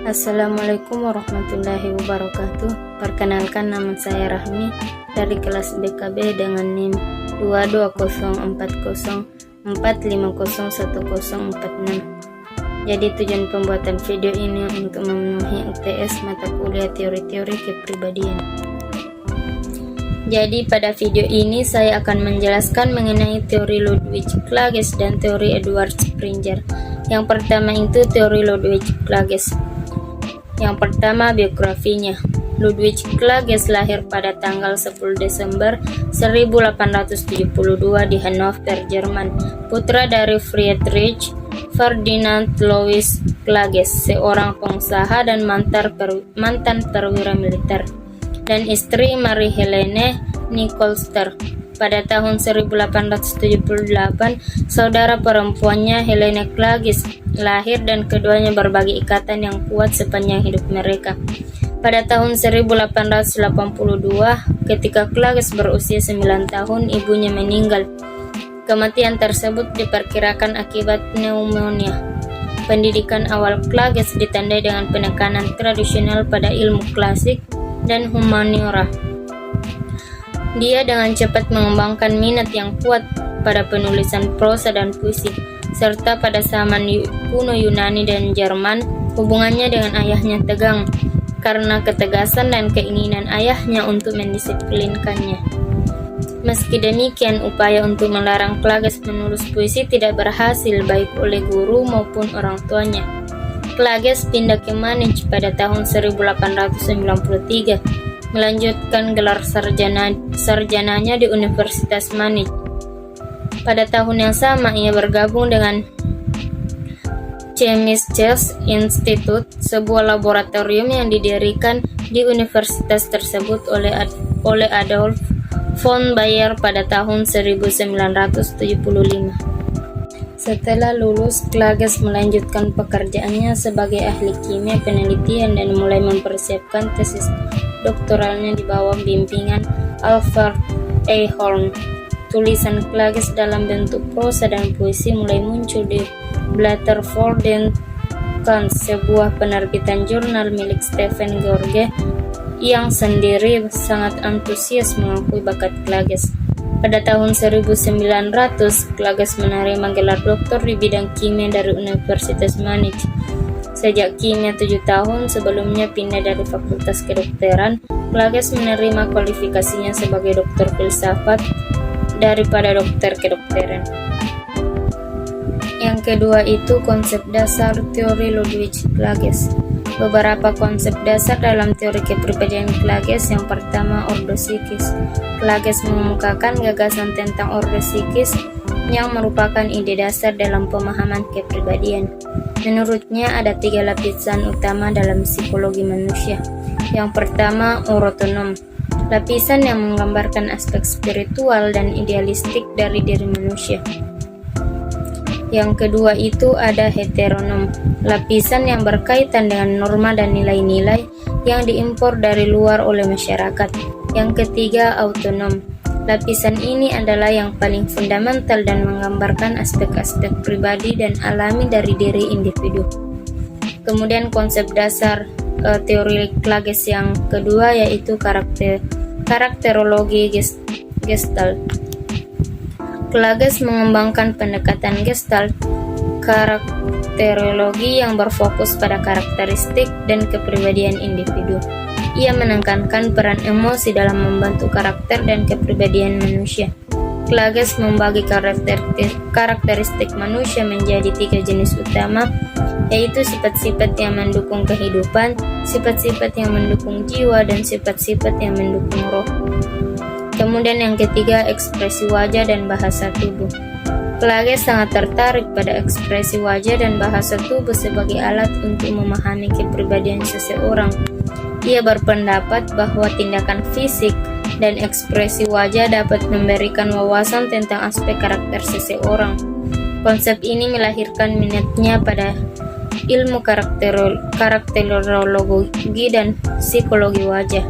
Assalamualaikum warahmatullahi wabarakatuh. Perkenalkan, nama saya Rahmi dari kelas BKB dengan NIM 22040450106. Jadi tujuan pembuatan video ini untuk memenuhi UTS mata kuliah teori-teori kepribadian. Jadi pada video ini saya akan menjelaskan mengenai teori Ludwig Klages dan teori Edward Springer. Yang pertama itu teori Ludwig Klages. Yang pertama, biografinya. Ludwig Klages lahir pada tanggal 10 Desember 1872 di Hannover, Jerman, putra dari Friedrich Ferdinand Louis Klages, seorang pengusaha dan mantan perwira militer, dan istri Marie Helene Nicolster. Pada tahun 1878, saudara perempuannya Helene Klages lahir dan keduanya berbagi ikatan yang kuat sepanjang hidup mereka. Pada tahun 1882, ketika Klages berusia 9 tahun, ibunya meninggal. Kematian tersebut diperkirakan akibat pneumonia. Pendidikan awal Klages ditandai dengan penekanan tradisional pada ilmu klasik dan humaniora. Dia dengan cepat mengembangkan minat yang kuat pada penulisan prosa dan puisi, serta pada zaman kuno Yunani dan Jerman. Hubungannya dengan ayahnya tegang karena ketegasan dan keinginan ayahnya untuk mendisiplinkannya. Meski demikian, upaya untuk melarang Klages menulis puisi tidak berhasil baik oleh guru maupun orang tuanya. Klages pindah ke Munich pada tahun 1893, melanjutkan gelar sarjananya di Universitas Munich. Pada tahun yang sama, ia bergabung dengan Chemisches Institut, sebuah laboratorium yang didirikan di universitas tersebut oleh Adolf von Baeyer pada tahun 1975. Setelah lulus, Klages melanjutkan pekerjaannya sebagai ahli kimia penelitian dan mulai mempersiapkan tesis doktoralnya di bawah bimbingan Alfred A. Horn. Tulisan Klages dalam bentuk prosa dan puisi mulai muncul di Blätter för den Konst, sebuah penerbitan jurnal milik Stefan George yang sendiri sangat antusias mengakui bakat Klages. Pada tahun 1900, Klages menerima gelar doktor di bidang kimia dari Universitas Munich. Sejak kimia 7 tahun sebelumnya pindah dari Fakultas Kedokteran, Klages menerima kualifikasinya sebagai doktor filsafat daripada dokter kedokteran. Yang kedua itu konsep dasar teori Ludwig Klages. Beberapa konsep dasar dalam teori kepribadian Klages. Yang pertama, ordo psikis. Klages mengemukakan gagasan tentang ordo psikis yang merupakan ide dasar dalam pemahaman kepribadian. Menurutnya ada 3 lapisan utama dalam psikologi manusia. Yang pertama, autonom, lapisan yang menggambarkan aspek spiritual dan idealistik dari diri manusia. Yang kedua itu ada heteronom, lapisan yang berkaitan dengan norma dan nilai-nilai yang diimpor dari luar oleh masyarakat. Yang ketiga, autonom. Lapisan ini adalah yang paling fundamental dan menggambarkan aspek-aspek pribadi dan alami dari diri individu. Kemudian konsep dasar teori Klages yang kedua yaitu karakterologi Gestalt. Klages mengembangkan pendekatan Gestalt karakterologi yang berfokus pada karakteristik dan kepribadian individu. Ia menekankan peran emosi dalam membentuk karakter dan kepribadian manusia. Klages membagi karakteristik manusia menjadi 3 jenis utama, yaitu sifat-sifat yang mendukung kehidupan, sifat-sifat yang mendukung jiwa, dan sifat-sifat yang mendukung roh. Kemudian yang ketiga, ekspresi wajah dan bahasa tubuh. Klages sangat tertarik pada ekspresi wajah dan bahasa tubuh sebagai alat untuk memahami kepribadian seseorang. Ia berpendapat bahwa tindakan fisik dan ekspresi wajah dapat memberikan wawasan tentang aspek karakter seseorang. Konsep ini melahirkan minatnya pada ilmu karakterologi dan psikologi wajah.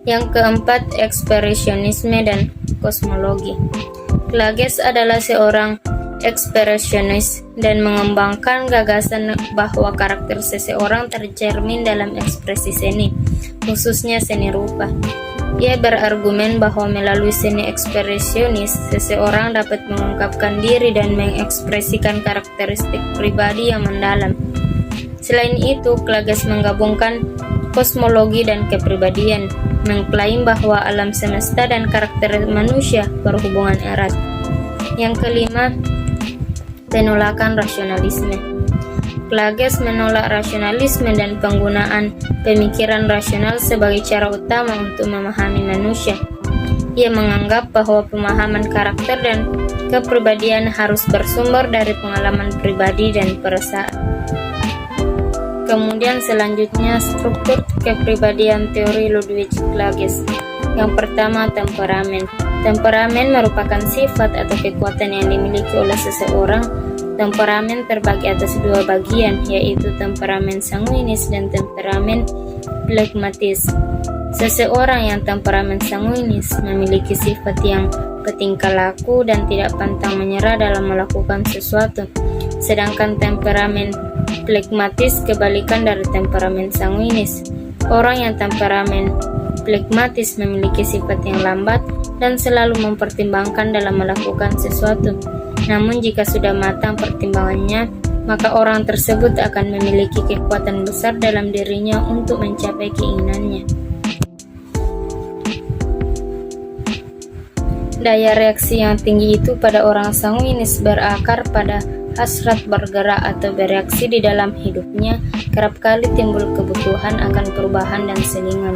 Yang keempat, ekspresionisme dan kosmologi. Klages adalah seorang ekspresionis, dan mengembangkan gagasan bahwa karakter seseorang tercermin dalam ekspresi seni, khususnya seni rupa. Ia berargumen bahwa melalui seni ekspresionis, seseorang dapat mengungkapkan diri dan mengekspresikan karakteristik pribadi yang mendalam. Selain itu, Klages menggabungkan kosmologi dan kepribadian, mengklaim bahwa alam semesta dan karakter manusia berhubungan erat. Yang kelima, penolakan rasionalisme. Klages menolak rasionalisme dan penggunaan pemikiran rasional sebagai cara utama untuk memahami manusia. Ia menganggap bahwa pemahaman karakter dan kepribadian harus bersumber dari pengalaman pribadi dan perasaan. Kemudian selanjutnya, struktur kepribadian teori Ludwig Klages. Yang pertama, temperamen. Temperamen merupakan sifat atau kekuatan yang dimiliki oleh seseorang. Temperamen terbagi atas dua bagian, yaitu temperamen sanguinis dan temperamen flegmatis. Seseorang yang temperamen sanguinis memiliki sifat yang bertingkah laku dan tidak pantang menyerah dalam melakukan sesuatu. Sedangkan temperamen flegmatis kebalikan dari temperamen sanguinis. Orang yang temperamen flegmatis memiliki sifat yang lambat dan selalu mempertimbangkan dalam melakukan sesuatu. Namun jika sudah matang pertimbangannya, maka orang tersebut akan memiliki kekuatan besar dalam dirinya untuk mencapai keinginannya. Daya reaksi yang tinggi itu pada orang sanguinis berakar pada hasrat bergerak atau bereaksi di dalam hidupnya. Kerap kali timbul kebutuhan akan perubahan dan selingan.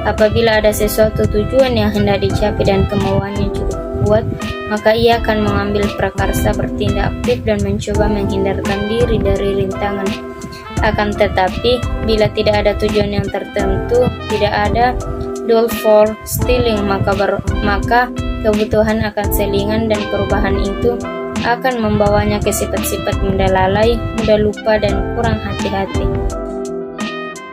Apabila ada sesuatu tujuan yang hendak dicapai dan kemauannya cukup kuat, maka ia akan mengambil prakarsa bertindak aktif dan mencoba menghindarkan diri dari rintangan. Akan tetapi, bila tidak ada tujuan yang tertentu, tidak ada goal for stealing, maka kebutuhan akan selingan dan perubahan itu akan membawanya ke sifat-sifat mudah lalai, mudah lupa, dan kurang hati-hati.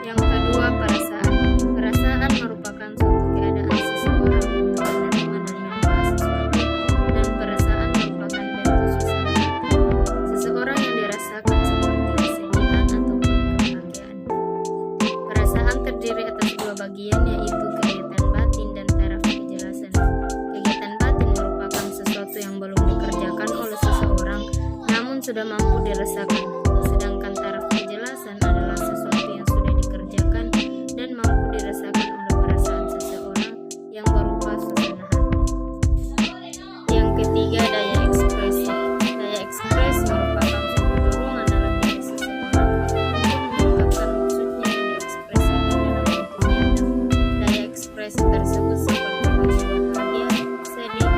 Yang kedua, perasaan. Perasaan merupakan suatu keadaan seseorang untuk menerima dan menolak sesuatu, dan perasaan merupakan bentuk suasana. Seseorang yang dirasakan seperti kesedihan ataupun kebahagiaan. Perasaan terdiri atas dua bagian, yaitu kegiatan batin dan taraf kejelasan. Kegiatan batin merupakan sesuatu yang belum dikerjakan oleh seseorang, namun sudah mampu dirasakan. Sedangkan taraf kejelasan adalah sesuatu yang sudah dikerjakan dan mampu dirasakan oleh perasaan seseorang yang berupa suasana hati. Yang ketiga, daya ekspresi. Daya ekspresi merupakan suatu dorongan dalam diri seseorang untuk mengungkapkan maksudnya yang diekspresikan dalam bentuk nyata. Daya ekspresi tersebut seperti bahagia, sedih.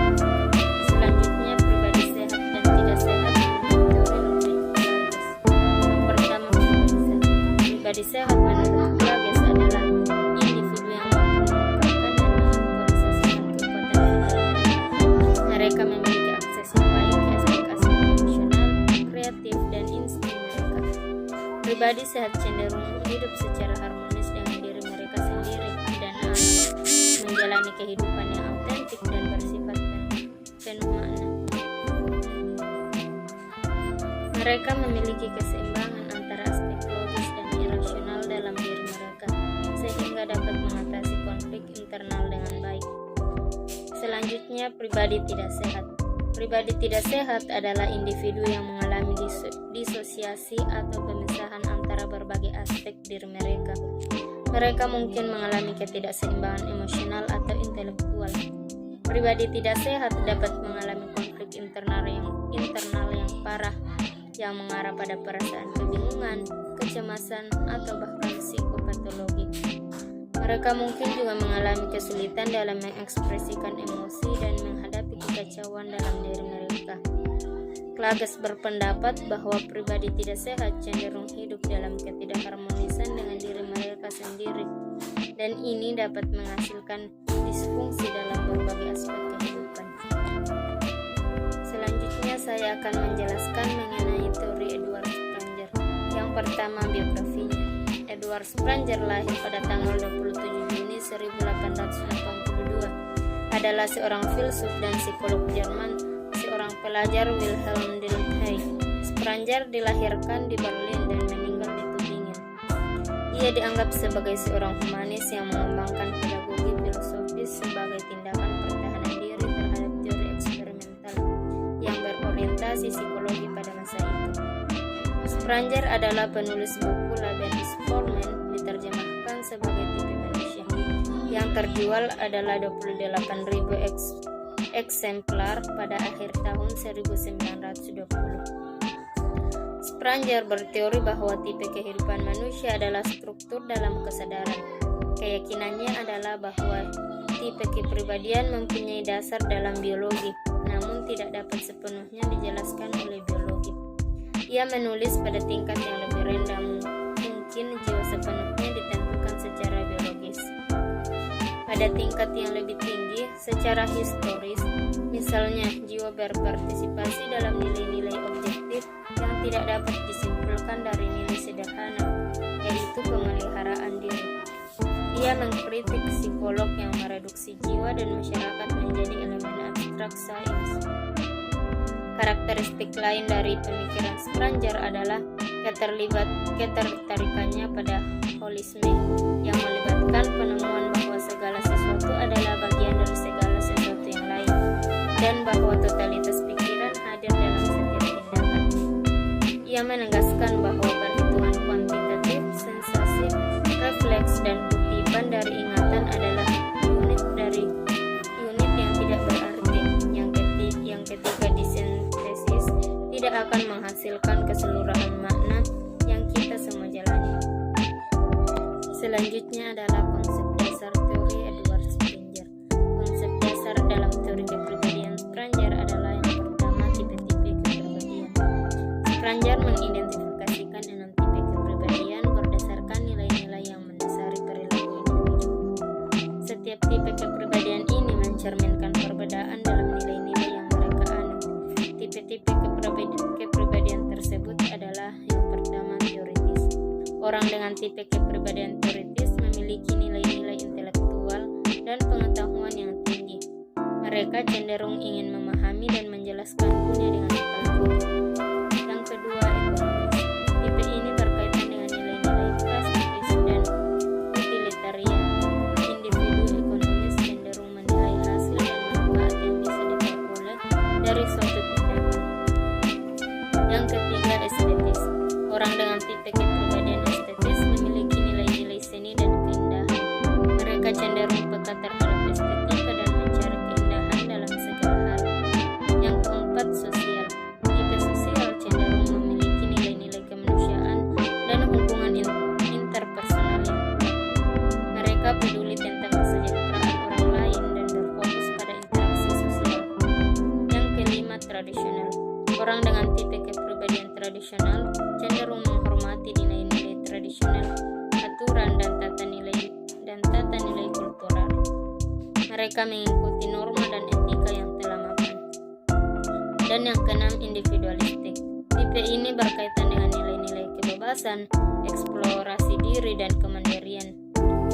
Selanjutnya, pribadi sehat dan tidak sehat menurut teori Ludwig Klages. Yang pertama, pribadi sehat menurut Klages adalah individu yang mampu mengungkapkan dan mengaktualisasikan kekuatan mental. Mereka memiliki akses yang baik ke aspek-aspek emosional, kreatif, dan insting mereka. Pribadi sehat cenderung hidup secara harmonis dengan diri mereka sendiri dan menjalani kehidupan yang autentik dan bersifat penuh makna. Mereka memiliki keseimbangan antara aspek logis dan irasional dalam diri mereka, sehingga dapat mengatasi konflik internal dengan baik. Selanjutnya, pribadi tidak sehat. Pribadi tidak sehat adalah individu yang mengalami disosiasi atau pemisahan antara berbagai aspek diri mereka. Mereka mungkin mengalami ketidakseimbangan emosional atau intelektual. Pribadi tidak sehat dapat mengalami konflik internal yang parah, yang mengarah pada perasaan kebingungan, kecemasan, atau bahkan psikopatologi. Mereka mungkin juga mengalami kesulitan dalam mengekspresikan emosi dan menghadapi kekacauan dalam diri mereka. Klages berpendapat bahwa pribadi tidak sehat cenderung hidup dalam ketidakharmonisan dengan diri mereka sendiri, dan ini dapat menghasilkan disfungsi dalam berbagai aspek kehidupan. Selanjutnya saya akan menjelaskan mengenai teori Edward Spranger. Yang pertama, biografinya. Edward Spranger lahir pada tanggal 27 Juni 1882. Adalah seorang filsuf dan psikolog Jerman, seorang seorang pelajar Wilhelm Dilthey. Spranger dilahirkan di Berlin dan meninggal di Tübingen. Ia dianggap sebagai seorang humanis yang mengembangkan pedagogi filosofis sebagai tindakan pertahanan diri terhadap teori eksperimental yang berorientasi psikologi pada masa itu. Spranger adalah penulis buku Lebensformen, diterjemahkan sebagai tipe manusia, yang terjual adalah 28.000 eksemplar pada akhir tahun 1920. Spranger berteori bahwa tipe kehidupan manusia adalah struktur dalam kesadaran. Keyakinannya adalah bahwa tipe kepribadian mempunyai dasar dalam biologi, namun tidak dapat sepenuhnya dijelaskan oleh biologi. Ia menulis pada tingkat yang lebih rendah, mungkin jiwa sepenuhnya ditentukan secara biologis. Pada tingkat yang lebih tinggi, secara historis, misalnya jiwa berpartisipasi dalam nilai-nilai objektif yang tidak dapat disimpulkan dari nilai sederhana, yaitu pemeliharaan diri. Ia mengkritik psikolog yang mereduksi jiwa dan masyarakat menjadi elemen abstrak sains. Karakteristik lain dari pemikiran Spranger adalah ketertarikannya pada holisme, yang melibatkan penemuan bahwa segala sesuatu adalah bagian dari segala sesuatu yang lain, dan bahwa totalitas pikiran hadir dalam setiap tindakan. Ia menegaskan bahwa perhitungan kuantitatif, sensasi, refleks, dan kutipan dari ingatan adalah unit yang tidak berarti, yang ketika disintesis tidak akan menghasilkan keseluruhan makna yang kita semua jalani. Selanjutnya adalah konsep dasar teori Edward Spranger. Konsep dasar dalam teori kepribadian Spranger adalah yang pertama, tipe-tipe kepribadian. Spranger mengidentifikasikan 6 tipe kepribadian berdasarkan nilai-nilai yang mendasari perilaku individu. Setiap tipe kepribadian ini mencerminkan perbedaan dalam nilai-nilai yang mereka anut. Tipe-tipe kepribadian tersebut adalah yang pertama, teoritis. Orang dengan tipe kepribadian teoritis memiliki nilai-nilai intelektual dan pengetahuan yang tinggi. Mereka cenderung ingin memahami dan menjelaskan dunia dengan kalkul. Yang kedua, ekonomis. Tipe ini berkaitan dengan nilai-nilai pragmatis dan utilitarian. Individu ekonomis cenderung menilai hasil dan manfaat yang bisa diperoleh dari suatu tindakan. Yang ketiga, estetis. Orang dengan tipe kepribadian estetis memiliki nilai-nilai seni dan keindahan. Mereka cenderung peka terhadap estetika dan mencari keindahan dalam segala hal. Yang keempat, sosial. Tipe sosial cenderung memiliki nilai-nilai kemanusiaan dan hubungan interpersonal yang kuat. Mereka peduli tentang kesejahteraan orang lain dan berfokus pada interaksi sosial. Yang kelima, tradisional. Orang dengan tipe kepribadian tradisional cenderung menghormati nilai-nilai tradisional, aturan, dan tata nilai kultural. Mereka mengikuti norma dan etika yang telah mapan. Dan yang keenam, individualistik. Tipe ini berkaitan dengan nilai-nilai kebebasan, eksplorasi diri, dan kemandirian.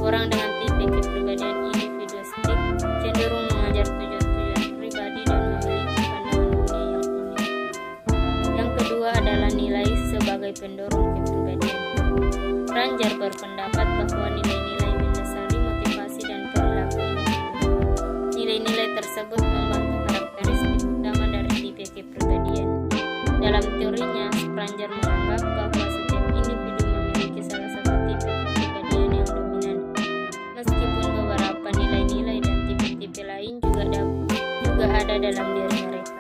Orang dengan tipe kepribadian individualistik cenderung mengejar tujuan-tujuan pribadi dan memiliki pandangan dunia yang unik. Yang kedua adalah nilai sebagai pendorong kepribadian. Spranger berpendapat bahwa nilai-nilai mendasari motivasi dan perilaku individu. Nilai-nilai tersebut membantu karakteristik utama dari tipe kepribadian. Dalam teorinya, Spranger menganggap bahwa setiap individu memiliki salah satu tipe kepribadian yang dominan, meskipun beberapa nilai-nilai dan tipe-tipe lain juga ada dalam diri mereka.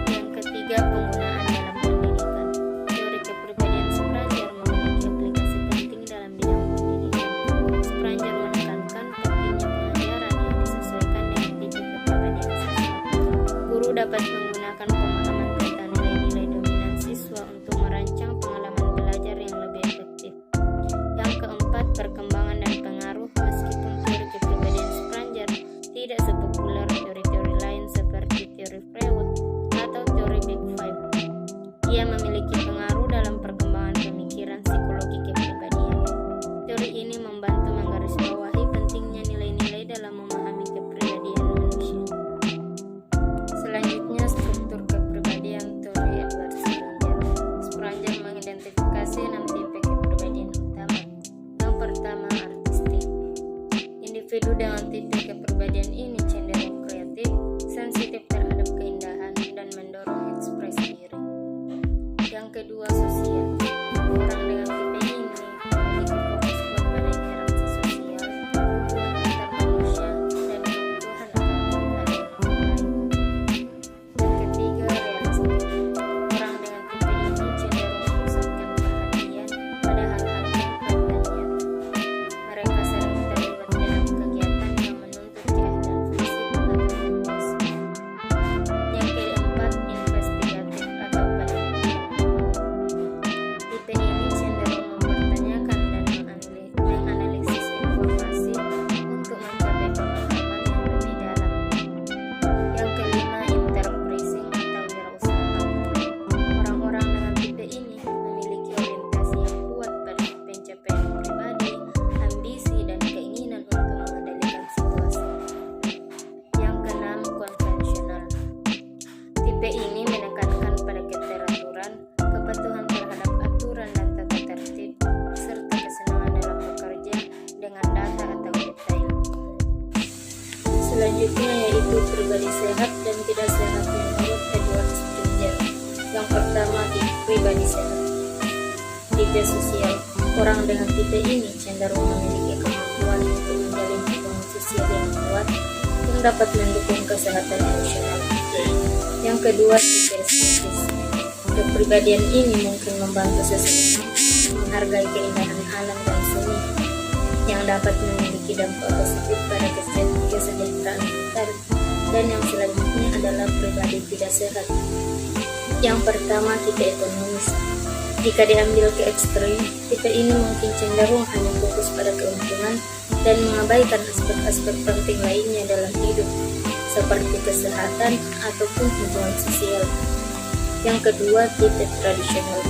Yang ketiga, penggunaan dalam pendidikan. Teori kepribadian Spranger memiliki aplikasi penting dalam bidang pendidikan. Spranger menekankan pentingnya pengajaran yang disesuaikan dengan tipe kepribadian siswa. Guru dapat menggunakan pemahaman tentang nilai-nilai dominan siswa untuk merancang pengalaman belajar yang lebih efektif. Yang keempat, perkembangan dan pengaruh. Meskipun teori kepribadian Spranger tidak sepopuler teori-teori lain seperti teori Freud atau teori Big Five, ia memiliki pengaruh dalam perkembangan pemikiran psikologi kepribadian. Teori ini membantu menggarisbawahi pentingnya nilai-nilai dalam memahami kepribadian manusia. yaitu pribadi sehat dan tidak sehat menurut Edward Springer. Yang pertama, pribadi sehat. Tipe sosial. Orang dengan tipe ini cenderung memiliki kemampuan untuk menjalin hubungan sosial yang kuat yang dapat mendukung kesehatan emosional. Yang kedua, tipe estetis. Kepribadian ini mungkin membantu seseorang menghargai keindahan alam dan seni yang dapat memiliki dampak positif pada kesejahteraan mental. Dan yang selanjutnya adalah pribadi tidak sehat. Yang pertama, tipe ekonomis. Jika diambil ke ekstrim, tipe ini mungkin cenderung hanya fokus pada keuntungan dan mengabaikan aspek-aspek penting lainnya dalam hidup, seperti kesehatan ataupun hubungan sosial. Yang kedua, tipe tradisional.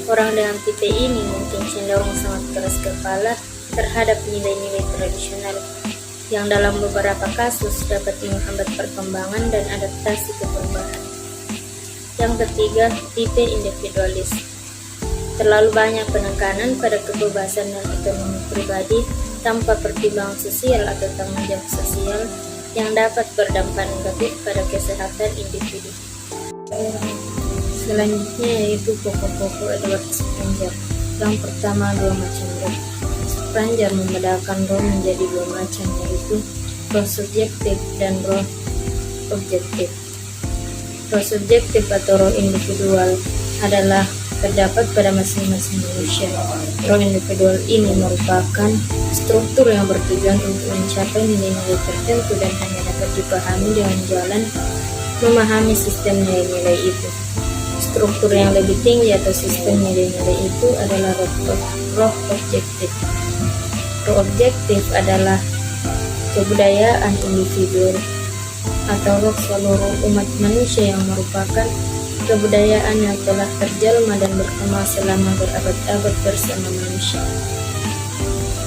Orang dengan tipe ini mungkin cenderung sangat keras kepala terhadap nilai-nilai tradisional, yang dalam beberapa kasus dapat menghambat perkembangan dan adaptasi ke perubahan. Yang ketiga, tipe individualis. Terlalu banyak penekanan pada kebebasan dan otonomi pribadi tanpa pertimbangan sosial atau tanggung jawab sosial yang dapat berdampak negatif pada kesehatan individu. Selanjutnya yaitu pokok-pokok Edward Springer. Yang pertama, dua macam roh. Springer membedakan roh menjadi dua macam, yaitu roh subjektif dan roh objektif. Roh subjektif atau roh individual adalah terdapat pada masing-masing manusia. Roh individual ini merupakan struktur yang bertujuan untuk mencapai nilai-nilai tertentu dan hanya dapat dipahami dengan jalan memahami sistem nilai-nilai itu. Struktur yang lebih tinggi atau sistem nilai-nilai itu adalah roh objektif. Roh objektif adalah kebudayaan individu atau roh seluruh umat manusia yang merupakan kebudayaan yang telah terjelma dan berkembang selama berabad-abad bersama manusia.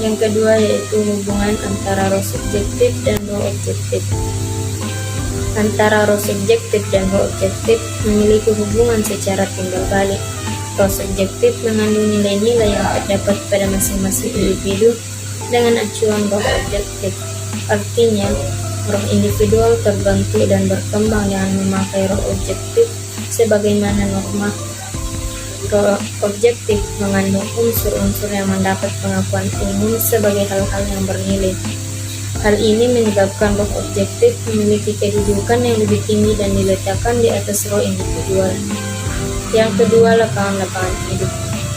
Yang kedua yaitu hubungan antara roh subjektif dan roh objektif. Antara roh subjektif dan roh objektif memiliki hubungan secara timbal balik. Roh subjektif mengandung nilai-nilai yang terdapat pada masing-masing individu dengan acuan roh objektif. Artinya, roh individual terbentuk dan berkembang dengan memakai roh objektif sebagaimana norma. Roh objektif mengandung unsur-unsur yang mendapat pengakuan umum sebagai hal-hal yang bernilai. Hal ini menyebabkan roh objektif memiliki kedudukan yang lebih tinggi dan diletakkan di atas roh individual. Yang kedua, lapangan-lapangan hidup.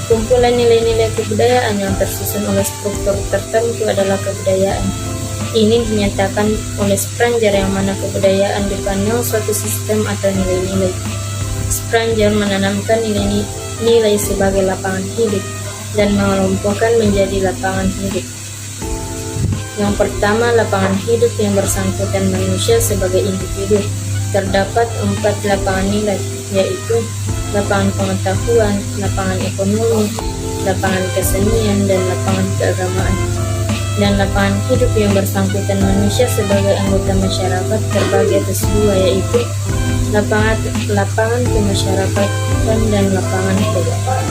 Kumpulan nilai-nilai kebudayaan yang tersusun oleh struktur tertentu adalah kebudayaan. Ini dinyatakan oleh Springer yang mana kebudayaan dipandang suatu sistem atau nilai-nilai. Springer menanamkan nilai sebagai lapangan hidup dan mengelompokkan menjadi lapangan hidup. Yang pertama, lapangan hidup yang bersangkutan manusia sebagai individu. Terdapat 4 lapangan nilai, yaitu lapangan pengetahuan, lapangan ekonomi, lapangan kesenian, dan lapangan keagamaan. Dan lapangan hidup yang bersangkutan manusia sebagai anggota masyarakat terbagi atas 2, yaitu lapangan kemasyarakatan dan lapangan keagamaan.